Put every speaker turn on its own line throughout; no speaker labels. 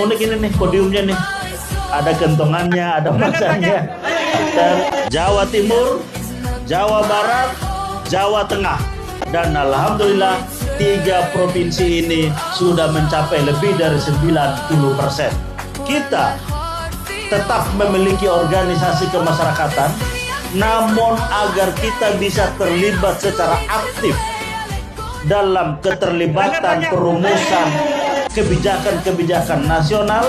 unik ini nih podiumnya nih. Ada kentongannya, ada masanya. Dan Jawa Timur, Jawa Barat, Jawa Tengah. Dan alhamdulillah 3 provinsi ini sudah mencapai lebih dari 90%. Kita tetap memiliki organisasi kemasyarakatan, namun agar kita bisa terlibat secara aktif dalam keterlibatan perumusan kebijakan-kebijakan nasional,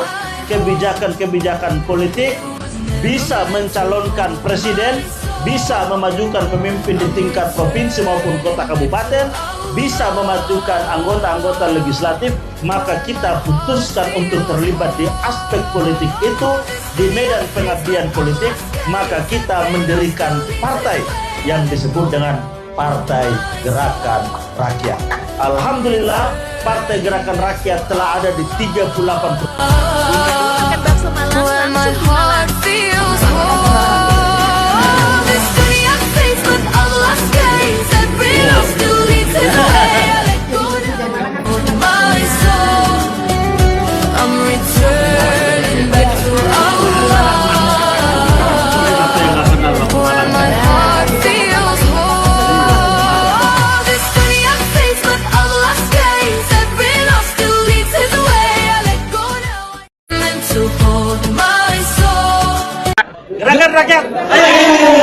kebijakan-kebijakan politik, bisa mencalonkan presiden, bisa memajukan pemimpin di tingkat provinsi maupun kota kabupaten, bisa memajukan anggota-anggota legislatif, maka kita putuskan untuk terlibat di aspek politik itu, di medan pengabdian politik, maka kita mendirikan partai yang disebut dengan Partai Gerakan Rakyat. Alhamdulillah, Partai Gerakan Rakyat telah ada di 38
Gerakan Rakyat.